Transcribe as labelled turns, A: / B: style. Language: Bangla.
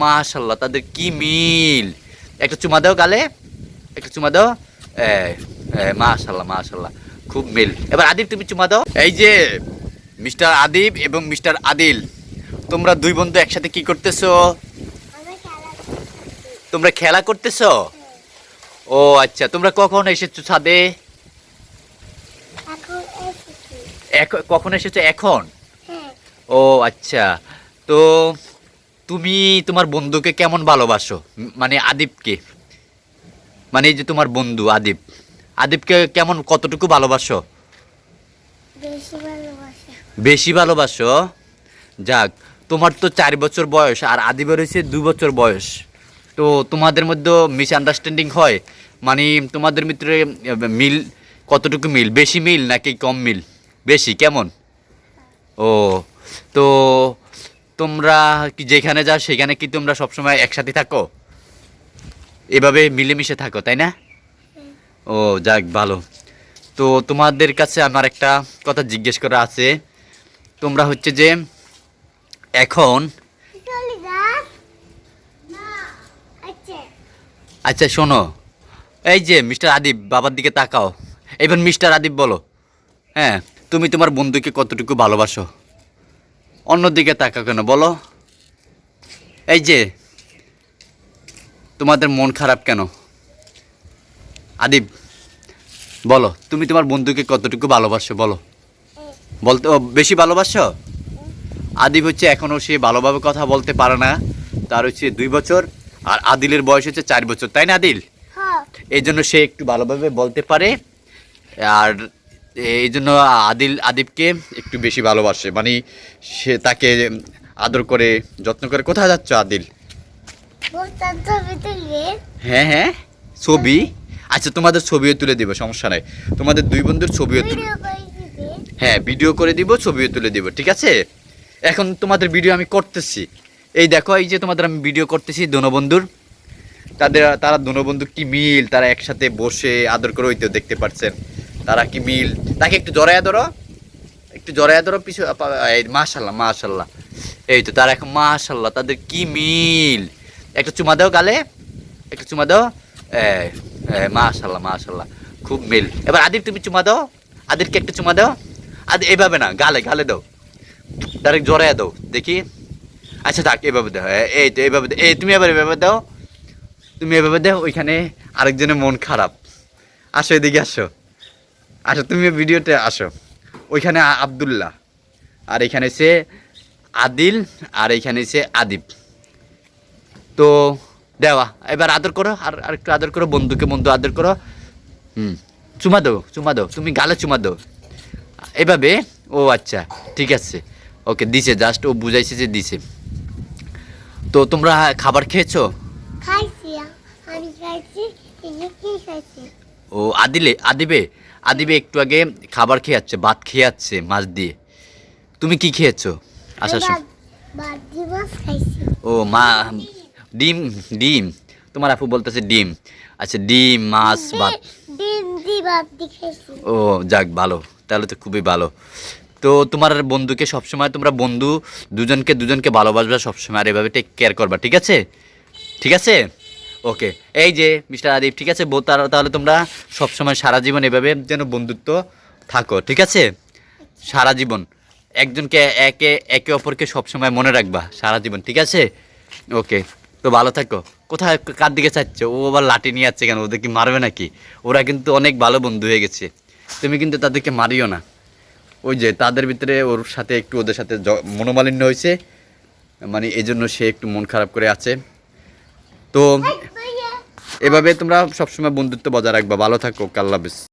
A: মাশাল্লাহ, তাদের কি মিল। একটা চুমা দাও গালে, একটা চুমা দাও। মাশাল্লাহ মাশাল্লাহ, খুব মিল। এবার আদিব তুমি চুমা দাও। এই যে মিস্টার আদিব এবং মিস্টার আদিল, তোমরা দুই বন্ধু একসাথে কি করতেছো? তোমরা খেলা করতেছো? ও আচ্ছা, তোমরা কখন এসেছো ছাদে? কখন এসেছো? এখন? ও আচ্ছা, তো তুমি তোমার বন্ধুকে কেমন ভালোবাসো? মানে আদিবকে, মানে এই যে তোমার বন্ধু আদিব, আদিবকে কেমন, কতটুকু ভালোবাসো? বেশি ভালোবাসো? যাক, তোমার তো 4 বছর বয়স আর আদিবের হয়েছে 2 বছর বয়স। তো তোমাদের মধ্যে মিসআন্ডারস্ট্যান্ডিং হয়, মানে তোমাদের ভিতরে মিল কতটুকু মিল? বেশি মিল নাকি কম মিল? বেশি? কেমন? ও, তো তোমরা কি যেখানে যাও সেখানে কি তোমরা সবসময় একসাথে থাকো, এভাবে মিলেমিশে থাকো, তাই না? ও যাক, ভালো। তো তোমাদের কাছে আমার একটা কথা জিজ্ঞেস করা আছে। তোমরা হচ্ছে যে এখন, আচ্ছা শোনো, এই যে মিস্টার আদিব, বাবার দিকে তাকাও। এবার মিস্টার আদিব বলো, হ্যাঁ, তুমি তোমার বন্ধুকে কতটুকু ভালোবাসো? অন্যদিকে তাকাও কেন বলো? এই যে তোমাদের মন খারাপ কেন? আদিব বলো, তুমি তোমার বন্ধুকে কতটুকু ভালোবাসো বলো। বলতে বেশি ভালোবাসো? আদিব হচ্ছে এখনও সে ভালোভাবে কথা বলতে পারে না, তার হচ্ছে 2 বছর, আর আদিলের বয়স হচ্ছে 4 বছর, তাই না আদিল? এই জন্য সে একটু ভালোভাবে বলতে পারে, আর এই জন্য আদিবকে একটু বেশি ভালোবাসে, মানে সে তাকে আদর করে যত্ন করে। কোথায় যাচ্ছ আদিল? হ্যাঁ হ্যাঁ, ছবি? আচ্ছা, তোমাদের ছবিও তুলে দিব, সমস্যা নাই। তোমাদের দুই বন্ধুর ছবিও তুলে, হ্যাঁ ভিডিও করে দিব, ছবিও তুলে দিব, ঠিক আছে? এখন তোমাদের ভিডিও আমি করতেছি, এই দেখো, এই যে তোমাদের আমি ভিডিও করতেছি দোনো বন্ধুর। তারা দোনো বন্ধু কি মিল, তারা একসাথে বসে আদর করে, ওই তো দেখতে পাচ্ছেন তারা কি মিল। তাকে একটু জড়াইয়া ধরো, একটু জড়াইয়া ধরো পিছু। মাশাল্লাহ মাশাল্লাহ, এই তো তারা এখন, মাশাল্লাহ, তাদের কি মিল। একটা চুমা দাও গালে, একটা চুমা দাও। মাশাল্লাহ মাশাল্লাহ, খুব মিল। এবার আদিব তুমি চুমা দাও, আদিবকে একটা চুমা দাও। এভাবে না, গালে গালে দাও, ডাইরেক্ট জড়াইয়া দাও দেখি। আচ্ছা থাক, এভাবে দাও, এই তো এইভাবে, এই তুমি এবার এভাবে দাও, তুমি এভাবে দাও। ওইখানে আরেকজনের মন খারাপ, আসো এদিকে আসো, আসো তুমি ভিডিওতে আসো। ওইখানে আব্দুল্লাহ, আর এখানে সে আদিল, আর এইখানে সে আদিব। তো দেওয়া, এবার আদর করো, আর একটু আদর করো, বন্ধুকে বন্ধু আদর করো। চুমা দাও, চুমা দাও, তুমি গালে চুমা দাও এভাবে। ও আচ্ছা, ঠিক আছে, ওকে, দিছে, জাস্ট ও বুঝাইছে যে দিছে। তো তোমরা খাবার খেয়েছো? ও আদিবে একটু আগে খাবার খেয়ে যাচ্ছে, ভাত খেয়ে যাচ্ছে মাছ দিয়ে। তুমি কি খেয়েছো? আচ্ছা, ও মা, ডিম, ডিম, তোমার আপু বলতেছে ডিম। আচ্ছা, ডিম, মাছ, ভাত। ও যাক, ভালো, তাহলে তো খুবই ভালো। তো তোমার বন্ধুকে সবসময়, তোমরা বন্ধু দুজনকে ভালোবাসবা সবসময়, আর এভাবে টেক কেয়ার করবা, ঠিক আছে? ঠিক আছে, ওকে। এই যে মিস্টার আদিব, ঠিক আছে, তাহলে তোমরা সবসময় সারা জীবন এভাবে যেন বন্ধুত্ব থাকো, ঠিক আছে? সারা জীবন একজনকে একে অপরকে সবসময় মনে রাখবা সারা জীবন, ঠিক আছে? ওকে, তো ভালো থাকো। কোথায়, কার দিকে চাচ্ছে? ও আবার লাঠি নিয়ে যাচ্ছে কেন? ওদের কি মারবে নাকি? ওরা কিন্তু অনেক ভালো বন্ধু হয়ে গেছে, তুমি কিন্তু তাদেরকে মারিও না। ওই যে তাদের ভিতরে ওর সাথে একটু, ওদের সাথে মনোমালিন্য হয়েছে, মানে এই জন্য সে একটু মন খারাপ করে আছে। তো এভাবে তোমরা সবসময় বন্ধুত্ব বজায় রাখবা। ভালো থাকো, আল্লাহ হাফেজ।